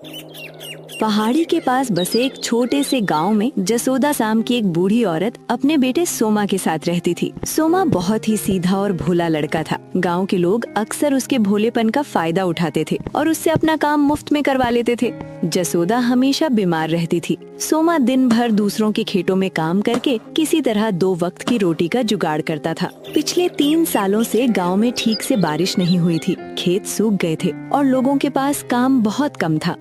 पहाड़ी के पास बसे एक छोटे से गांव में जसोदा नाम की एक बूढ़ी औरत अपने बेटे सोमा के साथ रहती थी। सोमा बहुत ही सीधा और भोला लड़का था। गांव के लोग अक्सर उसके भोलेपन का फायदा उठाते थे और उससे अपना काम मुफ्त में करवा लेते थे। जसोदा हमेशा बीमार रहती थी। सोमा दिन भर दूसरों के खेतों में काम करके किसी तरह 2 वक्त की रोटी का जुगाड़ करता था। पिछले 3 सालों से गाँव में ठीक से बारिश नहीं हुई थी। खेत सूख गए थे और लोगों के पास काम बहुत कम था।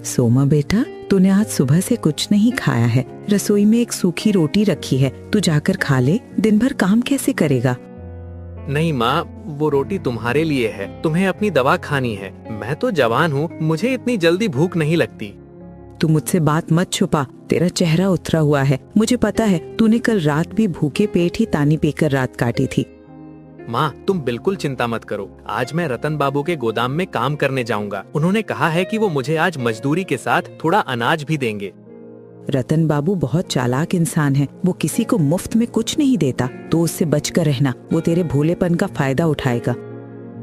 सोमा बेटा, तूने आज सुबह से कुछ नहीं खाया है। रसोई में एक सूखी रोटी रखी है, तू जाकर खा ले। दिन भर काम कैसे करेगा? नहीं माँ, वो रोटी तुम्हारे लिए है। तुम्हें अपनी दवा खानी है। मैं तो जवान हूँ, मुझे इतनी जल्दी भूख नहीं लगती। तू मुझसे बात मत छुपा, तेरा चेहरा उतरा हुआ है। मुझे पता है तूने कल रात भी भूखे पेट ही तानी पीकर रात काटी थी। माँ, तुम बिल्कुल चिंता मत करो। आज मैं रतन बाबू के गोदाम में काम करने जाऊंगा। उन्होंने कहा है कि वो मुझे आज मजदूरी के साथ थोड़ा अनाज भी देंगे। रतन बाबू बहुत चालाक इंसान है। वो किसी को मुफ्त में कुछ नहीं देता, तो उससे बचकर रहना। वो तेरे भोलेपन का फायदा उठाएगा।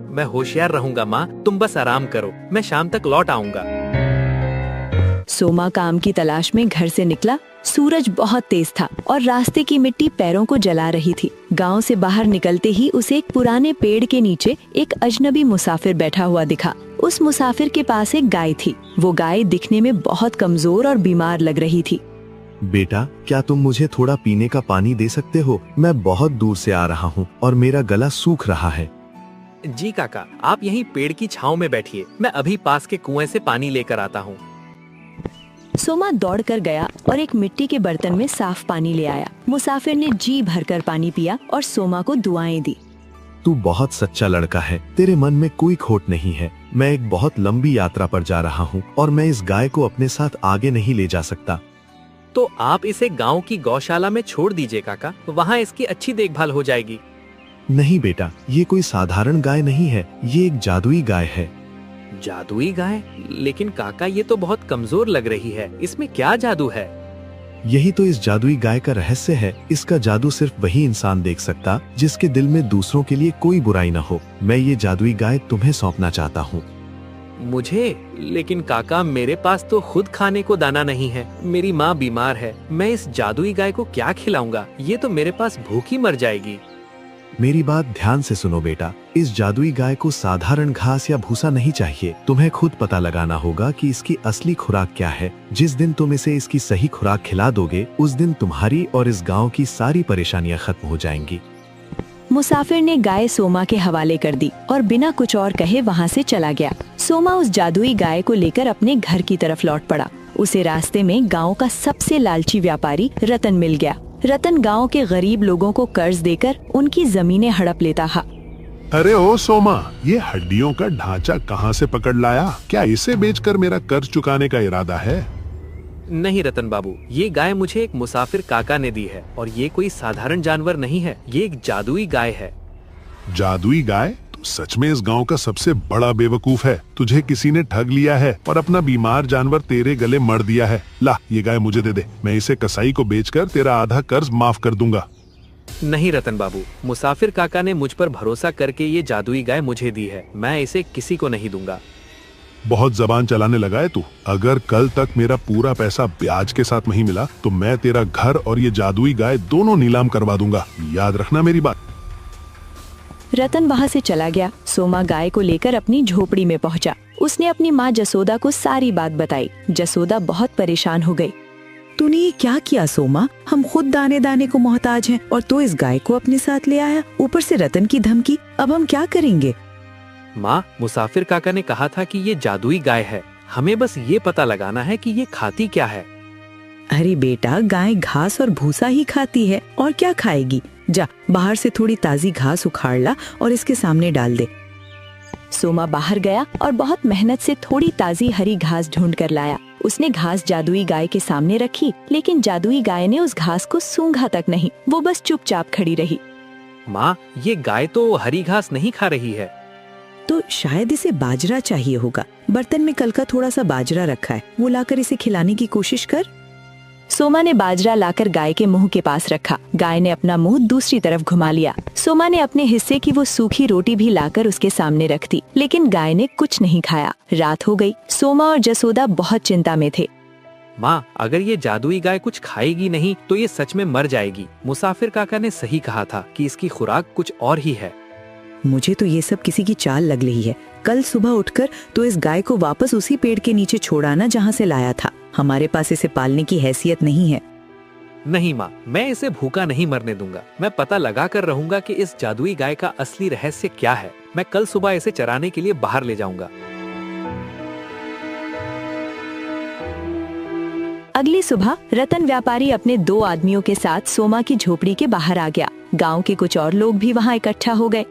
मैं होशियार रहूंगा माँ, तुम बस आराम करो। मैं शाम तक लौट आऊंगा। सोमा काम की तलाश में घर से निकला। सूरज बहुत तेज था और रास्ते की मिट्टी पैरों को जला रही थी। गांव से बाहर निकलते ही उसे एक पुराने पेड़ के नीचे एक अजनबी मुसाफिर बैठा हुआ दिखा। उस मुसाफिर के पास एक गाय थी। वो गाय दिखने में बहुत कमजोर और बीमार लग रही थी। बेटा, क्या तुम मुझे थोड़ा पीने का पानी दे सकते हो? मैं बहुत दूर से आ रहा हूँ और मेरा गला सूख रहा है। जी काका, आप यहीं पेड़ की छांव में बैठिए। मैं अभी पास के कुएं से पानी लेकर आता हूँ। सोमा दौड़कर गया और एक मिट्टी के बर्तन में साफ पानी ले आया। मुसाफिर ने जी भरकर पानी पिया और सोमा को दुआएं दी। तू बहुत सच्चा लड़का है, तेरे मन में कोई खोट नहीं है। मैं एक बहुत लंबी यात्रा पर जा रहा हूँ और मैं इस गाय को अपने साथ आगे नहीं ले जा सकता। तो आप इसे गांव की गौशाला में छोड़ दीजिए काका, वहाँ इसकी अच्छी देखभाल हो जाएगी। नहीं बेटा, ये कोई साधारण गाय नहीं है, ये एक जादुई गाय है। जादुई गाय? लेकिन काका, ये तो बहुत कमजोर लग रही है। इसमें क्या जादू है? यही तो इस जादुई गाय का रहस्य है। इसका जादू सिर्फ वही इंसान देख सकता जिसके दिल में दूसरों के लिए कोई बुराई न हो। मैं ये जादुई गाय तुम्हें सौंपना चाहता हूँ। मुझे? लेकिन काका, मेरे पास तो खुद खाने को दाना नहीं है। मेरी माँ बीमार है। मैं इस जादुई गाय को क्या खिलाऊंगा? ये तो मेरे पास भूखी मर जाएगी। मेरी बात ध्यान से सुनो बेटा, इस जादुई गाय को साधारण घास या भूसा नहीं चाहिए। तुम्हें खुद पता लगाना होगा कि इसकी असली खुराक क्या है। जिस दिन तुम इसे इसकी सही खुराक खिला दोगे, उस दिन तुम्हारी और इस गांव की सारी परेशानियां खत्म हो जाएंगी। मुसाफिर ने गाय सोमा के हवाले कर दी और बिना कुछ और कहे वहाँ से चला गया। सोमा उस जादुई गाय को लेकर अपने घर की तरफ लौट पड़ा। उसे रास्ते में गाँव का सबसे लालची व्यापारी रतन मिल गया। रतन गांव के गरीब लोगों को कर्ज देकर उनकी जमीनें हड़प लेता था। अरे ओ सोमा, ये हड्डियों का ढांचा कहाँ से पकड़ लाया? क्या इसे बेचकर मेरा कर्ज चुकाने का इरादा है? नहीं रतन बाबू, ये गाय मुझे एक मुसाफिर काका ने दी है और ये कोई साधारण जानवर नहीं है। ये एक जादुई गाय है। जादुई गाय? तू सच में इस गांव का सबसे बड़ा बेवकूफ है। तुझे किसी ने ठग लिया है और अपना बीमार जानवर तेरे गले मर दिया है। ला, ये गाय मुझे दे दे। मैं इसे कसाई को बेचकर तेरा आधा कर्ज माफ कर दूंगा। नहीं रतन बाबू, मुसाफिर काका ने मुझ पर भरोसा करके ये जादुई गाय मुझे दी है। मैं इसे किसी को नहीं दूंगा। बहुत जबान चलाने लगा है तू। अगर कल तक मेरा पूरा पैसा ब्याज के साथ नहीं मिला तो मैं तेरा घर और ये जादुई गाय दोनों नीलाम करवा दूंगा। याद रखना मेरी बात। रतन वहाँ से चला गया। सोमा गाय को लेकर अपनी झोपड़ी में पहुँचा। उसने अपनी माँ जसोदा को सारी बात बताई। जसोदा बहुत परेशान हो गई। तूने ये क्या किया सोमा? हम खुद दाने दाने को मोहताज हैं और तू इस गाय को अपने साथ ले आया, ऊपर से रतन की धमकी। अब हम क्या करेंगे? माँ, मुसाफिर काका ने कहा था कि ये जादुई गाय है। हमें बस ये पता लगाना है कि ये खाती क्या है। अरे बेटा, गाय घास और भूसा ही खाती है, और क्या खाएगी? जा, बाहर से थोड़ी ताजी घास उखाड़ ला और इसके सामने डाल दे। सोमा बाहर गया और बहुत मेहनत से थोड़ी ताजी हरी घास ढूंढ कर लाया। उसने घास जादुई गाय के सामने रखी, लेकिन जादुई गाय ने उस घास को सूंघा तक नहीं। वो बस चुपचाप खड़ी रही। माँ, ये गाय तो हरी घास नहीं खा रही है। तो शायद इसे बाजरा चाहिए होगा। बर्तन में कल का थोड़ा सा बाजरा रखा है, वो लाकर इसे खिलाने की कोशिश कर। सोमा ने बाजरा लाकर गाय के मुंह के पास रखा। गाय ने अपना मुंह दूसरी तरफ घुमा लिया। सोमा ने अपने हिस्से की वो सूखी रोटी भी लाकर उसके सामने रख दी, लेकिन गाय ने कुछ नहीं खाया। रात हो गई। सोमा और जसोदा बहुत चिंता में थे। माँ, अगर ये जादुई गाय कुछ खाएगी नहीं तो ये सच में मर जाएगी। मुसाफिर काका ने सही कहा था कि इसकी खुराक कुछ और ही है। मुझे तो ये सब किसी की चाल लग रही है। कल सुबह उठकर तो इस गाय को वापस उसी पेड़ के नीचे छोड़ाना जहाँ से लाया था। हमारे पास इसे पालने की हैसियत नहीं है। नहीं माँ, मैं इसे भूखा नहीं मरने दूंगा। मैं पता लगा कर रहूंगा कि इस जादुई गाय का असली रहस्य क्या है। मैं कल सुबह इसे चराने के लिए बाहर ले जाऊंगा। अगली सुबह रतन व्यापारी अपने 2 आदमियों के साथ सोमा की झोपड़ी के बाहर आ गया। गांव के कुछ और लोग भी वहां इकट्ठा हो गए।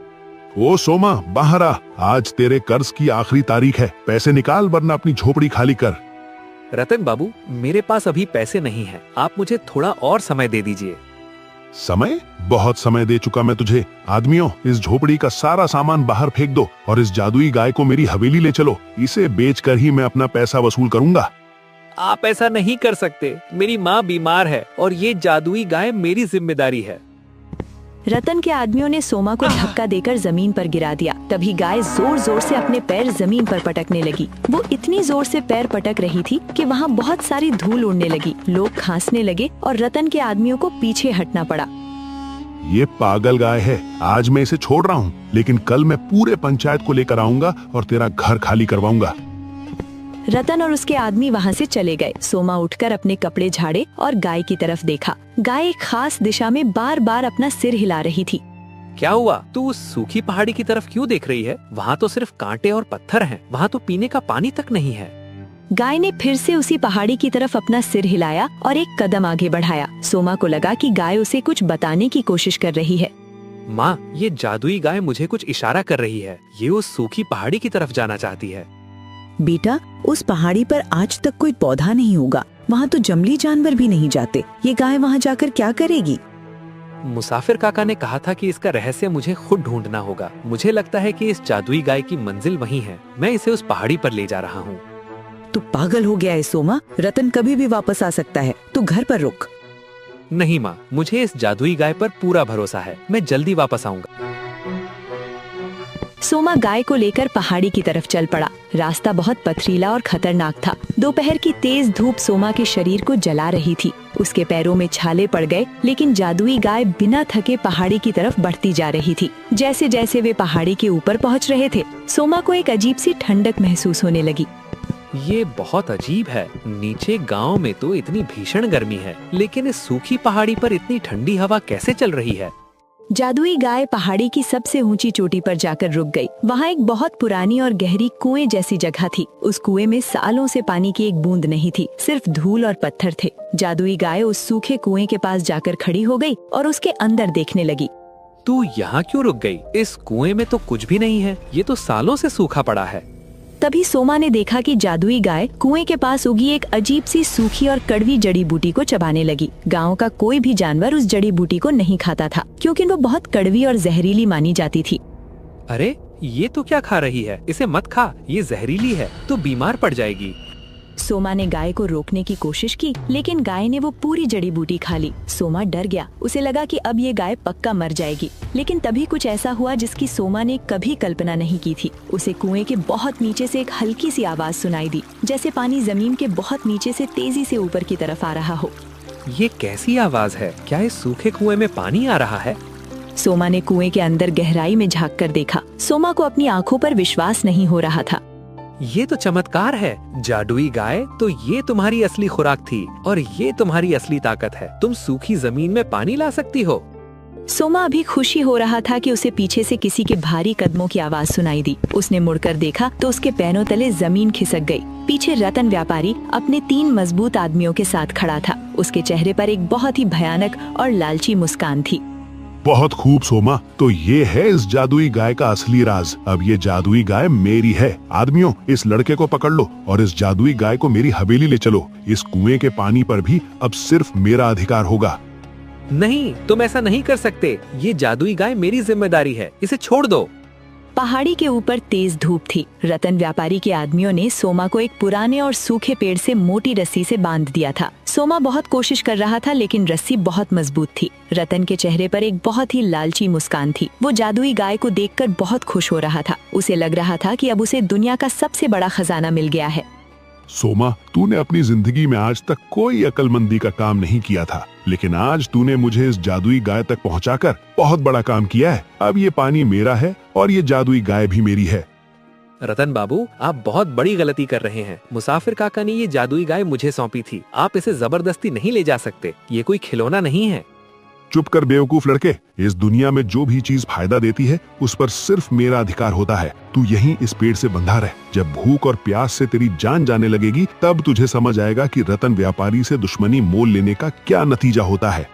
ओ सोमा, बाहर आ। आज तेरे कर्ज की आखिरी तारीख है। पैसे निकाल वरना अपनी झोपड़ी खाली कर। रतन बाबू, मेरे पास अभी पैसे नहीं हैं। आप मुझे थोड़ा और समय दे दीजिए। समय? बहुत समय दे चुका मैं तुझे। आदमियों, इस झोपड़ी का सारा सामान बाहर फेंक दो और इस जादुई गाय को मेरी हवेली ले चलो। इसे बेचकर ही मैं अपना पैसा वसूल करूंगा। आप ऐसा नहीं कर सकते। मेरी माँ बीमार है और ये जादुई गाय मेरी जिम्मेदारी है। रतन के आदमियों ने सोमा को धक्का देकर जमीन पर गिरा दिया। तभी गाय जोर जोर से अपने पैर जमीन पर पटकने लगी। वो इतनी जोर से पैर पटक रही थी कि वहाँ बहुत सारी धूल उड़ने लगी। लोग खांसने लगे और रतन के आदमियों को पीछे हटना पड़ा। ये पागल गाय है। आज मैं इसे छोड़ रहा हूँ, लेकिन कल मैं पूरे पंचायत को लेकर आऊंगा और तेरा घर खाली करवाऊंगा। रतन और उसके आदमी वहाँ से चले गए। सोमा उठकर अपने कपड़े झाड़े और गाय की तरफ देखा। गाय एक खास दिशा में बार बार अपना सिर हिला रही थी। क्या हुआ? तू उस सूखी पहाड़ी की तरफ क्यों देख रही है? वहाँ तो सिर्फ कांटे और पत्थर हैं। वहाँ तो पीने का पानी तक नहीं है। गाय ने फिर से उसी पहाड़ी की तरफ अपना सिर हिलाया और एक कदम आगे बढ़ाया। सोमा को लगा कि गाय उसे कुछ बताने की कोशिश कर रही है। माँ, ये जादुई गाय मुझे कुछ इशारा कर रही है। ये उस सूखी पहाड़ी की तरफ जाना चाहती है। बेटा, उस पहाड़ी पर आज तक कोई पौधा नहीं होगा। वहाँ तो जंगली जानवर भी नहीं जाते। ये गाय वहाँ जाकर क्या करेगी? मुसाफिर काका ने कहा था कि इसका रहस्य मुझे खुद ढूंढना होगा। मुझे लगता है कि इस जादुई गाय की मंजिल वहीं है। मैं इसे उस पहाड़ी पर ले जा रहा हूँ। तू पागल हो गया है सोमा। रतन कभी भी वापस आ सकता है। तू घर पर रुक। नहीं माँ, मुझे इस जादुई गाय पर पूरा भरोसा है। मैं जल्दी वापस आऊंगा। सोमा गाय को लेकर पहाड़ी की तरफ चल पड़ा। रास्ता बहुत पथरीला और खतरनाक था। दोपहर की तेज धूप सोमा के शरीर को जला रही थी। उसके पैरों में छाले पड़ गए, लेकिन जादुई गाय बिना थके पहाड़ी की तरफ बढ़ती जा रही थी। जैसे जैसे वे पहाड़ी के ऊपर पहुंच रहे थे, सोमा को एक अजीब सी ठंडक महसूस होने लगी। ये बहुत अजीब है। नीचे गांव में तो इतनी भीषण गर्मी है, लेकिन इस सूखी पहाड़ी पर इतनी ठंडी हवा कैसे चल रही है? जादुई गाय पहाड़ी की सबसे ऊंची चोटी पर जाकर रुक गई। वहाँ एक बहुत पुरानी और गहरी कुएं जैसी जगह थी। उस कुएं में सालों से पानी की एक बूंद नहीं थी, सिर्फ धूल और पत्थर थे। जादुई गाय उस सूखे कुएं के पास जाकर खड़ी हो गई और उसके अंदर देखने लगी। तू यहाँ क्यों रुक गई? इस कुएं में तो कुछ भी नहीं है। ये तो सालों से सूखा पड़ा है। तभी सोमा ने देखा कि जादुई गाय कुएं के पास उगी एक अजीब सी सूखी और कड़वी जड़ी बूटी को चबाने लगी। गांव का कोई भी जानवर उस जड़ी बूटी को नहीं खाता था, क्योंकि वो बहुत कड़वी और जहरीली मानी जाती थी। अरे, ये तो क्या खा रही है? इसे मत खा, ये जहरीली है, तो बीमार पड़ जाएगी। सोमा ने गाय को रोकने की कोशिश की, लेकिन गाय ने वो पूरी जड़ी बूटी खा ली। सोमा डर गया। उसे लगा कि अब ये गाय पक्का मर जाएगी। लेकिन तभी कुछ ऐसा हुआ जिसकी सोमा ने कभी कल्पना नहीं की थी। उसे कुएं के बहुत नीचे से एक हल्की सी आवाज सुनाई दी, जैसे पानी जमीन के बहुत नीचे से तेजी से ऊपर की तरफ आ रहा हो। ये कैसी आवाज है? क्या इस सूखे कुएं में पानी आ रहा है? सोमा ने कुएं के अंदर गहराई में झांक कर देखा। सोमा को अपनी आंखों पर विश्वास नहीं हो रहा था। ये तो चमत्कार है। जादुई गाय, तो ये तुम्हारी असली खुराक थी और ये तुम्हारी असली ताकत है। तुम सूखी जमीन में पानी ला सकती हो। सोमा अभी खुशी हो रहा था कि उसे पीछे से किसी के भारी कदमों की आवाज सुनाई दी। उसने मुड़कर देखा तो उसके पैरों तले जमीन खिसक गई। पीछे रतन व्यापारी अपने 3 मजबूत आदमियों के साथ खड़ा था। उसके चेहरे पर एक बहुत ही भयानक और लालची मुस्कान थी। बहुत खूब सोमा, तो ये है इस जादुई गाय का असली राज। अब ये जादुई गाय मेरी है। आदमियों, इस लड़के को पकड़ लो और इस जादुई गाय को मेरी हवेली ले चलो। इस कुएं के पानी पर भी अब सिर्फ मेरा अधिकार होगा। नहीं, तुम ऐसा नहीं कर सकते। ये जादुई गाय मेरी जिम्मेदारी है। इसे छोड़ दो। पहाड़ी के ऊपर तेज धूप थी। रतन व्यापारी के आदमियों ने सोमा को एक पुराने और सूखे पेड़ से मोटी रस्सी से बांध दिया था। सोमा बहुत कोशिश कर रहा था, लेकिन रस्सी बहुत मजबूत थी। रतन के चेहरे पर एक बहुत ही लालची मुस्कान थी। वो जादुई गाय को देखकर बहुत खुश हो रहा था। उसे लग रहा था कि अब उसे दुनिया का सबसे बड़ा खजाना मिल गया है। सोमा, तूने अपनी जिंदगी में आज तक कोई अक्लमंदी का काम नहीं किया था, लेकिन आज तूने मुझे इस जादुई गाय तक पहुंचाकर बहुत बड़ा काम किया है। अब ये पानी मेरा है और ये जादुई गाय भी मेरी है। रतन बाबू, आप बहुत बड़ी गलती कर रहे हैं। मुसाफिर काका ने ये जादुई गाय मुझे सौंपी थी। आप इसे जबरदस्ती नहीं ले जा सकते। ये कोई खिलौना नहीं है। चुप कर बेवकूफ लड़के। इस दुनिया में जो भी चीज फायदा देती है उस पर सिर्फ मेरा अधिकार होता है। तू यहीं इस पेड़ से बंधा रह। जब भूख और प्यास से तेरी जान जाने लगेगी तब तुझे समझ आएगा कि रतन व्यापारी से दुश्मनी मोल लेने का क्या नतीजा होता है।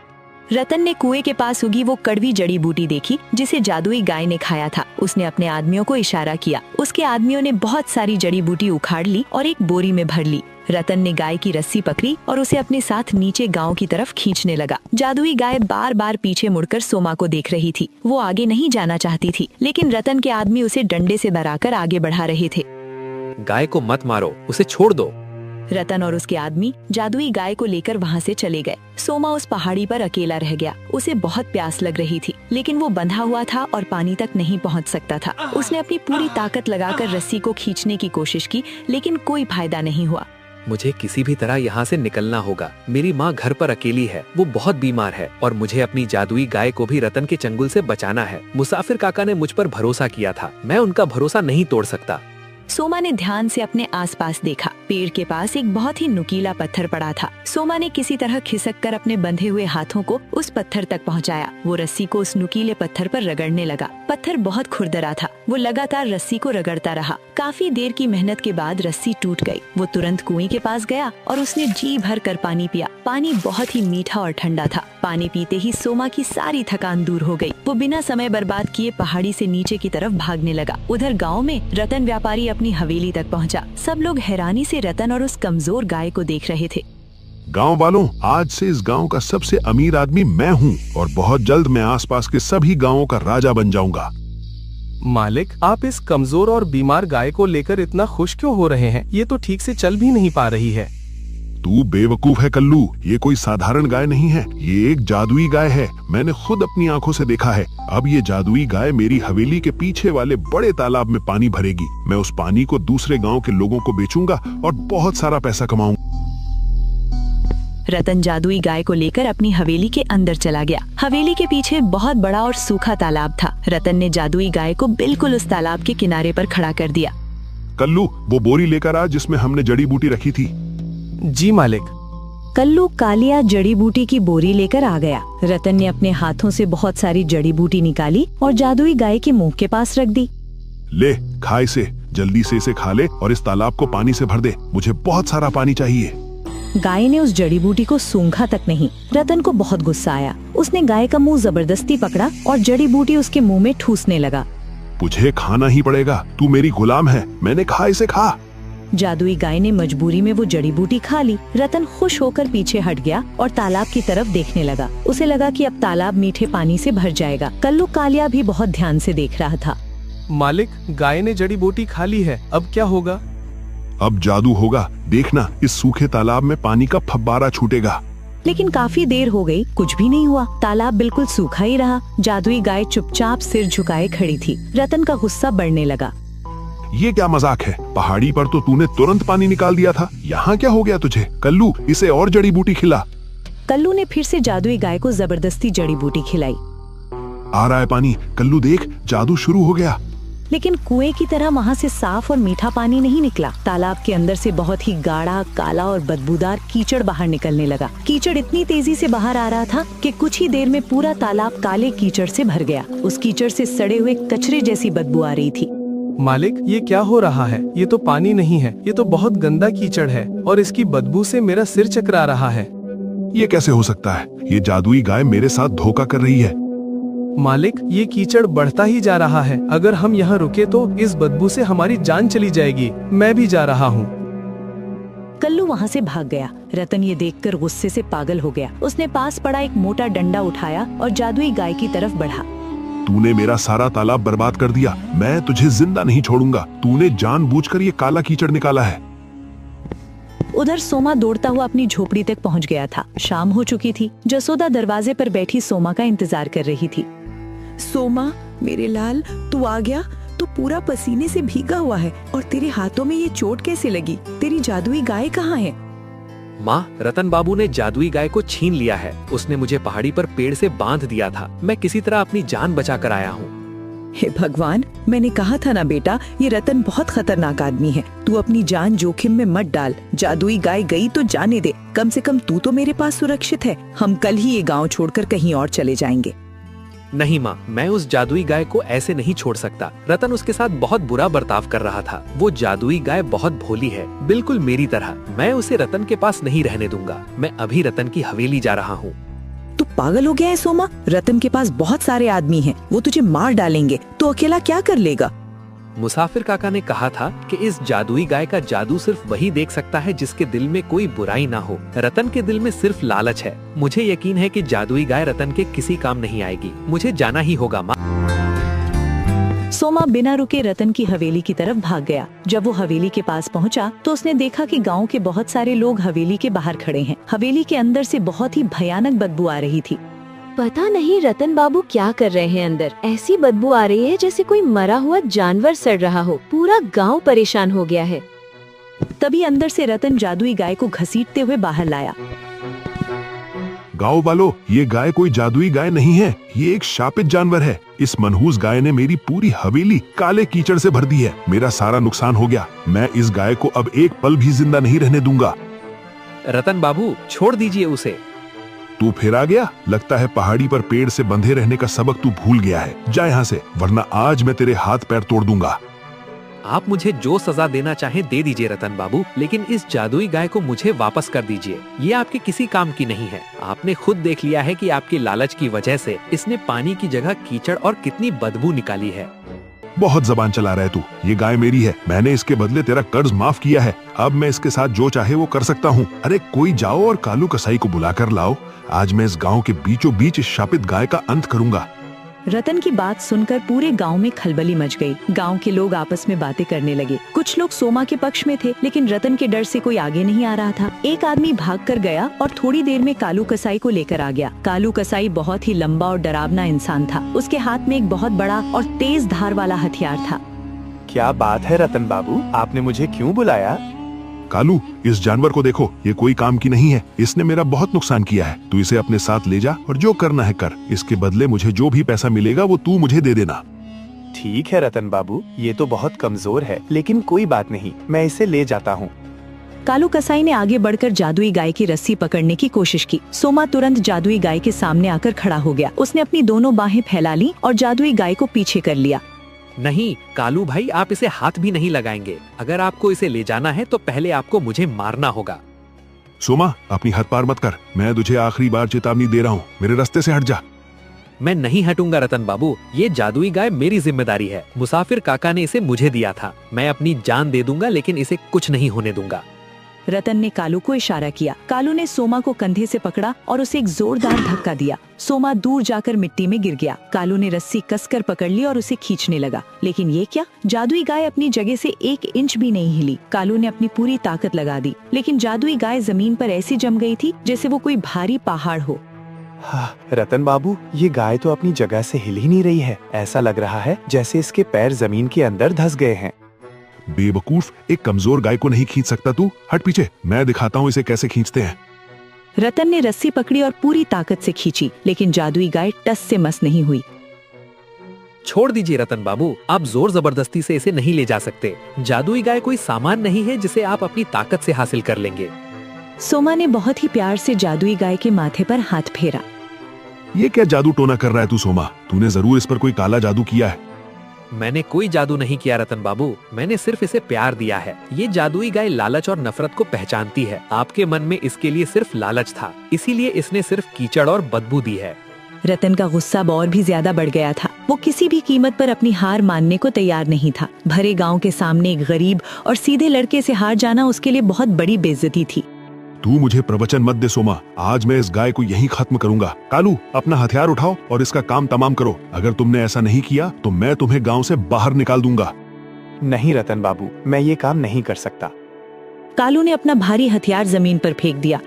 रतन ने कुएं के पास उगी वो कड़वी जड़ी बूटी देखी जिसे जादुई गाय ने खाया था। उसने अपने आदमियों को इशारा किया। उसके आदमियों ने बहुत सारी जड़ी बूटी उखाड़ ली और एक बोरी में भर ली। रतन ने गाय की रस्सी पकड़ी और उसे अपने साथ नीचे गांव की तरफ खींचने लगा। जादुई गाय बार बार पीछे मुड़कर सोमा को देख रही थी। वो आगे नहीं जाना चाहती थी, लेकिन रतन के आदमी उसे डंडे से डराकर आगे बढ़ा रहे थे। गाय को मत मारो, उसे छोड़ दो। रतन और उसके आदमी जादुई गाय को लेकर वहाँ से चले गए। सोमा उस पहाड़ी पर अकेला रह गया। उसे बहुत प्यास लग रही थी, लेकिन वो बंधा हुआ था और पानी तक नहीं पहुँच सकता था। उसने अपनी पूरी ताकत लगाकर रस्सी को खींचने की कोशिश की, लेकिन कोई फायदा नहीं हुआ। मुझे किसी भी तरह यहाँ से निकलना होगा। मेरी माँ घर पर अकेली है, वो बहुत बीमार है और मुझे अपनी जादुई गाय को भी रतन के चंगुल से बचाना है। मुसाफिर काका ने मुझ पर भरोसा किया था, मैं उनका भरोसा नहीं तोड़ सकता। सोमा ने ध्यान से अपने आसपास देखा। पेड़ के पास एक बहुत ही नुकीला पत्थर पड़ा था। सोमा ने किसी तरह खिसक कर अपने बंधे हुए हाथों को उस पत्थर तक पहुंचाया। वो रस्सी को उस नुकीले पत्थर पर रगड़ने लगा। पत्थर बहुत खुरदरा था। वो लगातार रस्सी को रगड़ता रहा। काफी देर की मेहनत के बाद रस्सी टूट गई। वो तुरंत कुएं के पास गया और उसने जी भर कर पानी पिया। पानी बहुत ही मीठा और ठंडा था। पानी पीते ही सोमा की सारी थकान दूर हो गई। वो बिना समय बर्बाद किए पहाड़ी से नीचे की तरफ भागने लगा। उधर गाँव में रतन व्यापारी अपनी हवेली तक पहुंचा। सब लोग हैरानी से रतन और उस कमजोर गाय को देख रहे थे। गांव वालों, आज से इस गांव का सबसे अमीर आदमी मैं हूं और बहुत जल्द मैं आसपास के सभी गांवों का राजा बन जाऊंगा। मालिक, आप इस कमजोर और बीमार गाय को लेकर इतना खुश क्यों हो रहे हैं? ये तो ठीक से चल भी नहीं पा रही है। तू बेवकूफ है कल्लू। ये कोई साधारण गाय नहीं है, ये एक जादुई गाय है। मैंने खुद अपनी आंखों से देखा है। अब ये जादुई गाय मेरी हवेली के पीछे वाले बड़े तालाब में पानी भरेगी। मैं उस पानी को दूसरे गांव के लोगों को बेचूंगा और बहुत सारा पैसा कमाऊंगा। रतन जादुई गाय को लेकर अपनी हवेली के अंदर चला गया। हवेली के पीछे बहुत बड़ा और सूखा तालाब था। रतन ने जादुई गाय को बिल्कुल उस तालाब के किनारे पर खड़ा कर दिया। कल्लू, वो बोरी लेकर आ जिसमें हमने जड़ी बूटी रखी थी। जी मालिक। कल्लू कालिया जड़ी बूटी की बोरी लेकर आ गया। रतन ने अपने हाथों से बहुत सारी जड़ी बूटी निकाली और जादुई गाय के मुंह के पास रख दी। ले, खा इसे। जल्दी से इसे खा ले और इस तालाब को पानी से भर दे। मुझे बहुत सारा पानी चाहिए। गाय ने उस जड़ी बूटी को सूंघा तक नहीं। रतन को बहुत गुस्सा आया। उसने गाय का मुंह जबरदस्ती पकड़ा और जड़ी बूटी उसके मुंह में ठूसने लगा। तुझे खाना ही पड़ेगा, तू मेरी गुलाम है। मैंने कहा इसे खा। जादुई गाय ने मजबूरी में वो जड़ी बूटी खा ली। रतन खुश होकर पीछे हट गया और तालाब की तरफ देखने लगा। उसे लगा कि अब तालाब मीठे पानी से भर जाएगा। कल्लू कालिया भी बहुत ध्यान से देख रहा था। मालिक, गाय ने जड़ी बूटी खा ली है, अब क्या होगा? अब जादू होगा। देखना, इस सूखे तालाब में पानी का फव्वारा छूटेगा। लेकिन काफी देर हो गई, कुछ भी नहीं हुआ। तालाब बिल्कुल सूखा ही रहा। जादुई गाय चुपचाप सिर झुकाए खड़ी थी। रतन का गुस्सा बढ़ने लगा। ये क्या मजाक है? पहाड़ी पर तो तूने तुरंत पानी निकाल दिया था, यहाँ क्या हो गया तुझे? कल्लू, इसे और जड़ी बूटी खिला। कल्लू ने फिर से जादुई गाय को जबरदस्ती जड़ी बूटी खिलाई। आ रहा है पानी। कल्लू देख, जादू शुरू हो गया। लेकिन कुएं की तरह वहाँ से साफ और मीठा पानी नहीं निकला। तालाब के अंदर से बहुत ही गाढ़ा, काला और बदबूदार कीचड़ बाहर निकलने लगा। कीचड़ इतनी तेजी से बाहर आ रहा था कि कुछ ही देर में पूरा तालाब काले कीचड़ से भर गया। उस कीचड़ से सड़े हुए कचरे जैसी बदबू आ रही थी। मालिक, ये क्या हो रहा है? ये तो पानी नहीं है, ये तो बहुत गंदा कीचड़ है और इसकी बदबू से मेरा सिर चकरा रहा है। ये कैसे हो सकता है? ये जादुई गाय मेरे साथ धोखा कर रही है। मालिक, ये कीचड़ बढ़ता ही जा रहा है। अगर हम यहाँ रुके तो इस बदबू से हमारी जान चली जाएगी। मैं भी जा रहा हूँ। कल्लू वहाँ से भाग गया। रतन ये देखकर गुस्से से पागल हो गया। उसने पास पड़ा एक मोटा डंडा उठाया और जादुई गाय की तरफ बढ़ा। तूने मेरा सारा तालाब बर्बाद कर दिया। मैं तुझे जिंदा नहीं छोड़ूंगा। तूने जानबूझकर ये काला कीचड़ निकाला है। उधर सोमा दौड़ता हुआ अपनी झोपड़ी तक पहुंच गया था। शाम हो चुकी थी। जसोदा दरवाजे पर बैठी सोमा का इंतजार कर रही थी। सोमा, मेरे लाल, तू आ गया? तू पूरा पसीने से भीगा हुआ है और तेरे हाथों में ये चोट कैसे लगी? तेरी जादुई गाय कहाँ है? माँ, रतन बाबू ने जादुई गाय को छीन लिया है। उसने मुझे पहाड़ी पर पेड़ से बांध दिया था। मैं किसी तरह अपनी जान बचा कर आया हूँ। हे भगवान, मैंने कहा था ना बेटा, ये रतन बहुत खतरनाक आदमी है। तू अपनी जान जोखिम में मत डाल। जादुई गाय गई तो जाने दे। कम से कम तू तो मेरे पास सुरक्षित है। हम कल ही ये गांव छोड़कर कहीं और चले जाएंगे। नहीं माँ, मैं उस जादुई गाय को ऐसे नहीं छोड़ सकता। रतन उसके साथ बहुत बुरा बर्ताव कर रहा था। वो जादुई गाय बहुत भोली है, बिल्कुल मेरी तरह। मैं उसे रतन के पास नहीं रहने दूंगा। मैं अभी रतन की हवेली जा रहा हूँ। तू पागल हो गया है सोमा? रतन के पास बहुत सारे आदमी हैं। वो तुझे मार डालेंगे। तो अकेला क्या कर लेगा? मुसाफिर काका ने कहा था कि इस जादुई गाय का जादू सिर्फ वही देख सकता है जिसके दिल में कोई बुराई ना हो। रतन के दिल में सिर्फ लालच है। मुझे यकीन है कि जादुई गाय रतन के किसी काम नहीं आएगी। मुझे जाना ही होगा माँ। सोमा बिना रुके रतन की हवेली की तरफ भाग गया। जब वो हवेली के पास पहुंचा तो उसने देखा कि गांव के बहुत सारे लोग हवेली के बाहर खड़े हैं। हवेली के अंदर से बहुत ही भयानक बदबू आ रही थी। पता नहीं रतन बाबू क्या कर रहे हैं अंदर। ऐसी बदबू आ रही है जैसे कोई मरा हुआ जानवर सड़ रहा हो। पूरा गांव परेशान हो गया है। तभी अंदर से रतन जादुई गाय को घसीटते हुए बाहर लाया। गाँव वालों, ये गाय कोई जादुई गाय नहीं है। ये एक शापित जानवर है। इस मनहूस गाय ने मेरी पूरी हवेली काले कीचड़ से भर दी है। मेरा सारा नुकसान हो गया। मैं इस गाय को अब एक पल भी जिंदा नहीं रहने दूंगा। रतन बाबू, छोड़ दीजिए उसे। तू फिर आ गया? लगता है पहाड़ी पर पेड़ से बंधे रहने का सबक तू भूल गया है। जा यहाँ से, वरना आज मैं तेरे हाथ पैर तोड़ दूंगा। आप मुझे जो सजा देना चाहें दे दीजिए रतन बाबू, लेकिन इस जादुई गाय को मुझे वापस कर दीजिए। ये आपके किसी काम की नहीं है। आपने खुद देख लिया है कि आपकी लालच की वजह से इसने पानी की जगह कीचड़ और कितनी बदबू निकाली है। बहुत जबान चला रहा है तू। ये गाय मेरी है। मैंने इसके बदले तेरा कर्ज माफ किया है। अब मैं इसके साथ जो चाहे वो कर सकता हूँ। अरे कोई जाओ और कालू कसाई को बुला कर लाओ। आज मैं इस गांव के बीचों बीच इस शापित गाय का अंत करूंगा। रतन की बात सुनकर पूरे गांव में खलबली मच गई। गांव के लोग आपस में बातें करने लगे। कुछ लोग सोमा के पक्ष में थे, लेकिन रतन के डर से कोई आगे नहीं आ रहा था। एक आदमी भाग कर गया और थोड़ी देर में कालू कसाई को लेकर आ गया। कालू कसाई बहुत ही लंबा और डरावना इंसान था। उसके हाथ में एक बहुत बड़ा और तेज धार वाला हथियार था। क्या बात है रतन बाबू, आपने मुझे क्यों बुलाया? कालू, इस जानवर को देखो। ये कोई काम की नहीं है। इसने मेरा बहुत नुकसान किया है। तू इसे अपने साथ ले जा और जो करना है कर। इसके बदले मुझे जो भी पैसा मिलेगा वो तू मुझे दे देना। ठीक है रतन बाबू, ये तो बहुत कमजोर है, लेकिन कोई बात नहीं, मैं इसे ले जाता हूँ। कालू कसाई ने आगे बढ़कर जादुई गाय की रस्सी पकड़ने की कोशिश की। सोमा तुरंत जादुई गाय के सामने आकर खड़ा हो गया। उसने अपनी दोनों बाहें फैला ली और जादुई गाय को पीछे कर लिया। नहीं कालू भाई, आप इसे हाथ भी नहीं लगाएंगे। अगर आपको इसे ले जाना है तो पहले आपको मुझे मारना होगा। सोमा, अपनी हद पार मत कर। मैं तुझे आखिरी बार चेतावनी दे रहा हूँ। मेरे रास्ते से हट जा। मैं नहीं हटूंगा रतन बाबू। ये जादुई गाय मेरी जिम्मेदारी है। मुसाफिर काका ने इसे मुझे दिया था। मैं अपनी जान दे दूंगा, लेकिन इसे कुछ नहीं होने दूंगा। रतन ने कालू को इशारा किया। कालू ने सोमा को कंधे से पकड़ा और उसे एक जोरदार धक्का दिया। सोमा दूर जाकर मिट्टी में गिर गया। कालू ने रस्सी कसकर पकड़ ली और उसे खींचने लगा, लेकिन ये क्या, जादुई गाय अपनी जगह से 1 इंच भी नहीं हिली। कालू ने अपनी पूरी ताकत लगा दी, लेकिन जादुई गाय जमीन पर ऐसी जम गई थी जैसे वो कोई भारी पहाड़ हो। हाँ, रतन बाबू, ये गाय तो अपनी जगह से हिल ही नहीं रही है। ऐसा लग रहा है जैसे इसके पैर जमीन के अंदर धंस गए हैं। बेवकूफ, एक कमजोर गाय को नहीं खींच सकता तू। हट पीछे, मैं दिखाता हूँ इसे कैसे खींचते हैं। रतन ने रस्सी पकड़ी और पूरी ताकत से खींची, लेकिन जादुई गाय टस से मस नहीं हुई। छोड़ दीजिए रतन बाबू, आप जोर जबरदस्ती से इसे नहीं ले जा सकते। जादुई गाय कोई सामान नहीं है जिसे आप अपनी ताकत से हासिल कर लेंगे। सोमा ने बहुत ही प्यार से जादुई गाय के माथे पर हाथ फेरा। ये क्या जादू टोना कर रहा है तू सोमा? तूने जरूर इस पर कोई काला जादू किया है। मैंने कोई जादू नहीं किया रतन बाबू। मैंने सिर्फ इसे प्यार दिया है। ये जादुई गाय लालच और नफरत को पहचानती है। आपके मन में इसके लिए सिर्फ लालच था, इसीलिए इसने सिर्फ कीचड़ और बदबू दी है। रतन का गुस्सा और भी ज्यादा बढ़ गया था। वो किसी भी कीमत पर अपनी हार मानने को तैयार नहीं था। भरे गांव के सामने एक गरीब और सीधे लड़के से हार जाना उसके लिए बहुत बड़ी बेइज्जती थी। तू मुझे प्रवचन मत दे सोमा, आज मैं इस गाय को यहीं खत्म करूंगा। कालू, अपना हथियार उठाओ और इसका काम तमाम करो। अगर तुमने ऐसा नहीं किया तो मैं तुम्हें गांव से बाहर निकाल दूंगा। नहीं रतन बाबू, मैं ये काम नहीं कर सकता। कालू ने अपना भारी हथियार जमीन पर फेंक दिया।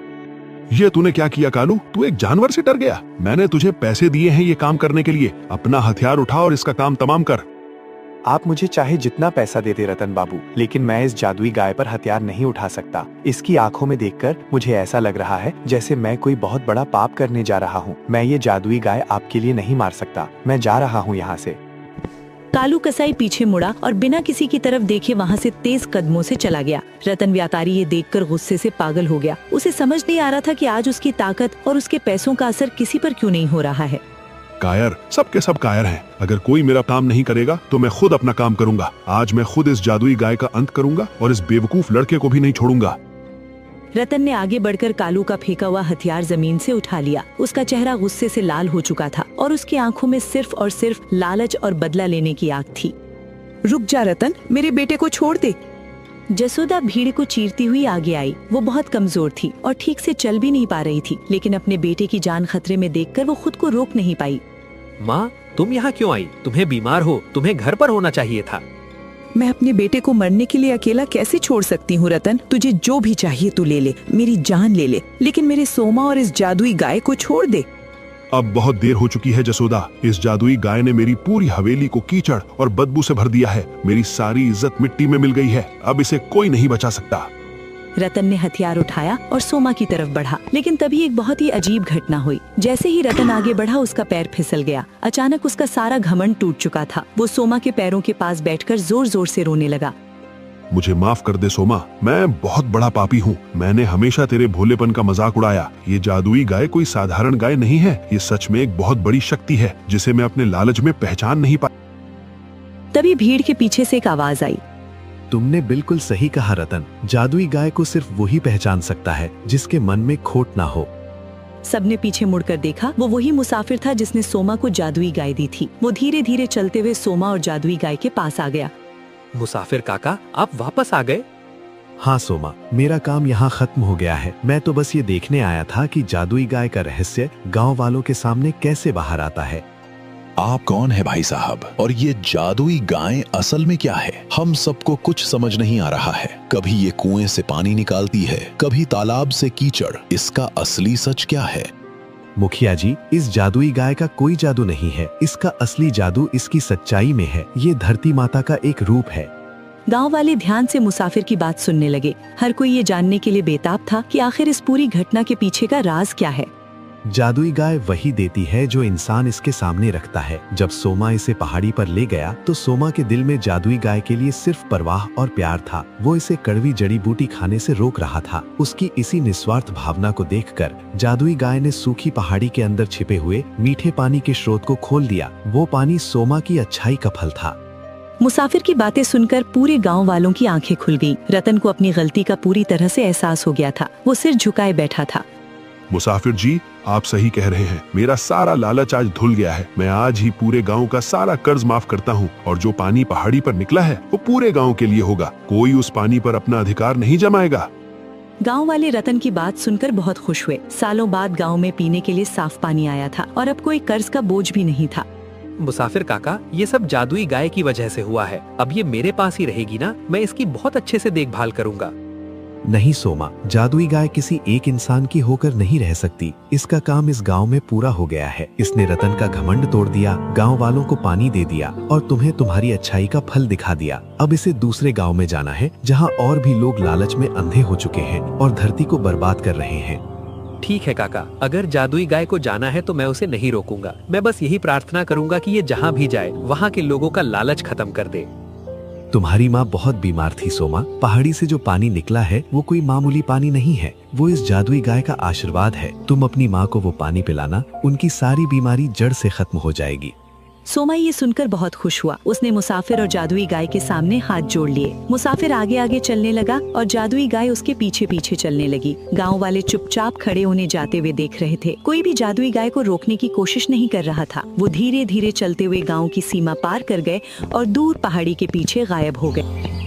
ये तूने क्या किया कालू? तू एक जानवर से डर गया। मैंने तुझे पैसे दिए हैं ये काम करने के लिए। अपना हथियार उठा और इसका काम तमाम कर। आप मुझे चाहे जितना पैसा दे दे रतन बाबू, लेकिन मैं इस जादुई गाय पर हथियार नहीं उठा सकता। इसकी आंखों में देखकर मुझे ऐसा लग रहा है जैसे मैं कोई बहुत बड़ा पाप करने जा रहा हूँ। मैं ये जादुई गाय आपके लिए नहीं मार सकता। मैं जा रहा हूँ यहाँ से। कालू कसाई पीछे मुड़ा और बिना किसी की तरफ देखे वहाँ से तेज कदमों से चला गया। रतन व्यापारी ये देखकर गुस्से से पागल हो गया। उसे समझ नहीं आ रहा था कि आज उसकी ताकत और उसके पैसों का असर किसी पर क्यों नहीं हो रहा है। कायर, सबके सब कायर हैं। अगर कोई मेरा काम नहीं करेगा तो मैं खुद अपना काम करूंगा। आज मैं खुद इस जादुई गाय का अंत करूंगा और इस बेवकूफ लड़के को भी नहीं छोड़ूंगा। रतन ने आगे बढ़कर कालू का फेंका हुआ हथियार जमीन से उठा लिया। उसका चेहरा गुस्से से लाल हो चुका था और उसकी आंखों में सिर्फ और सिर्फ लालच और बदला लेने की आग थी। रुक जा रतन, मेरे बेटे को छोड़ दे। जसोदा भीड़ को चीरती हुई आगे आई। वो बहुत कमजोर थी और ठीक से चल भी नहीं पा रही थी, लेकिन अपने बेटे की जान खतरे में देखकर वो खुद को रोक नहीं पाई। माँ, तुम यहाँ क्यों आई? तुम्हें बीमार हो, तुम्हें घर पर होना चाहिए था। मैं अपने बेटे को मरने के लिए अकेला कैसे छोड़ सकती हूँ रतन? तुझे जो भी चाहिए तू ले ले, मेरी जान ले ले, लेकिन मेरे सोमा और इस जादुई गाय को छोड़ दे। अब बहुत देर हो चुकी है जसोदा। इस जादुई गाय ने मेरी पूरी हवेली को कीचड़ और बदबू से भर दिया है। मेरी सारी इज्जत मिट्टी में मिल गई है। अब इसे कोई नहीं बचा सकता। रतन ने हथियार उठाया और सोमा की तरफ बढ़ा, लेकिन तभी एक बहुत ही अजीब घटना हुई। जैसे ही रतन आगे बढ़ा, उसका पैर फिसल गया। अचानक उसका सारा घमंड टूट चुका था। वो सोमा के पैरों के पास बैठकर जोर जोर से रोने लगा। मुझे माफ कर दे सोमा, मैं बहुत बड़ा पापी हूँ। मैंने हमेशा तेरे भोलेपन का मजाक उड़ाया। ये जादुई गाय कोई साधारण गाय नहीं है। ये सच में एक बहुत बड़ी शक्ति है जिसे मैं अपने लालच में पहचान नहीं पाया। तभी भीड़ के पीछे से एक आवाज आई। तुमने बिल्कुल सही कहा रतन। जादुई गाय को सिर्फ वही पहचान सकता है जिसके मन में खोट ना हो। सबने पीछे मुड़कर देखा। वो वही मुसाफिर था जिसने सोमा को जादुई गाय दी थी। वो धीरे धीरे चलते हुए सोमा और जादुई गाय के पास आ गया। मुसाफिर काका, आप वापस आ गए? हाँ सोमा, मेरा काम यहाँ खत्म हो गया है। मैं तो बस ये देखने आया था कि जादुई गाय का रहस्य गांव वालों के सामने कैसे बाहर आता है। आप कौन है भाई साहब, और ये जादुई गाय असल में क्या है? हम सबको कुछ समझ नहीं आ रहा है। कभी ये कुएं से पानी निकालती है, कभी तालाब से कीचड़। इसका असली सच क्या है? मुखिया जी, इस जादुई गाय का कोई जादू नहीं है। इसका असली जादू इसकी सच्चाई में है। ये धरती माता का एक रूप है। गांव वाले ध्यान से मुसाफिर की बात सुनने लगे। हर कोई ये जानने के लिए बेताब था कि आखिर इस पूरी घटना के पीछे का राज क्या है। जादुई गाय वही देती है जो इंसान इसके सामने रखता है। जब सोमा इसे पहाड़ी पर ले गया तो सोमा के दिल में जादुई गाय के लिए सिर्फ परवाह और प्यार था। वो इसे कड़वी जड़ी बूटी खाने से रोक रहा था। उसकी इसी निस्वार्थ भावना को देखकर जादुई गाय ने सूखी पहाड़ी के अंदर छिपे हुए मीठे पानी के स्रोत को खोल दिया। वो पानी सोमा की अच्छाई का फल था। मुसाफिर की बातें सुनकर पूरे गांव वालों की आंखें खुल गईं। रतन को अपनी गलती का पूरी तरह से एहसास हो गया था। वो सिर झुकाए बैठा था। मुसाफिर जी, आप सही कह रहे हैं। मेरा सारा लालच आज धुल गया है। मैं आज ही पूरे गांव का सारा कर्ज माफ करता हूँ और जो पानी पहाड़ी पर निकला है वो पूरे गांव के लिए होगा। कोई उस पानी पर अपना अधिकार नहीं जमाएगा। गांव वाले रतन की बात सुनकर बहुत खुश हुए। सालों बाद गांव में पीने के लिए साफ पानी आया था और अब कोई कर्ज का बोझ भी नहीं था। मुसाफिर काका, ये सब जादुई गाय की वजह से हुआ है। अब ये मेरे पास ही रहेगी ना? मैं इसकी बहुत अच्छे से देखभाल करूंगा। नहीं सोमा, जादुई गाय किसी एक इंसान की होकर नहीं रह सकती। इसका काम इस गांव में पूरा हो गया है। इसने रतन का घमंड तोड़ दिया, गांव वालों को पानी दे दिया और तुम्हें तुम्हारी अच्छाई का फल दिखा दिया। अब इसे दूसरे गांव में जाना है जहां और भी लोग लालच में अंधे हो चुके हैं और धरती को बर्बाद कर रहे हैं। ठीक है काका, अगर जादुई गाय को जाना है तो मैं उसे नहीं रोकूंगा। मैं बस यही प्रार्थना करूंगा कि ये जहाँ भी जाए वहाँ के लोगों का लालच खत्म कर दे। तुम्हारी माँ बहुत बीमार थी सोमा। पहाड़ी से जो पानी निकला है वो कोई मामूली पानी नहीं है। वो इस जादुई गाय का आशीर्वाद है। तुम अपनी माँ को वो पानी पिलाना, उनकी सारी बीमारी जड़ से खत्म हो जाएगी। सोमा ये सुनकर बहुत खुश हुआ। उसने मुसाफिर और जादुई गाय के सामने हाथ जोड़ लिए। मुसाफिर आगे आगे चलने लगा और जादुई गाय उसके पीछे पीछे चलने लगी। गांव वाले चुपचाप खड़े उन्हें जाते हुए देख रहे थे। कोई भी जादुई गाय को रोकने की कोशिश नहीं कर रहा था। वो धीरे धीरे चलते हुए गांव की सीमा पार कर गए और दूर पहाड़ी के पीछे गायब हो गए।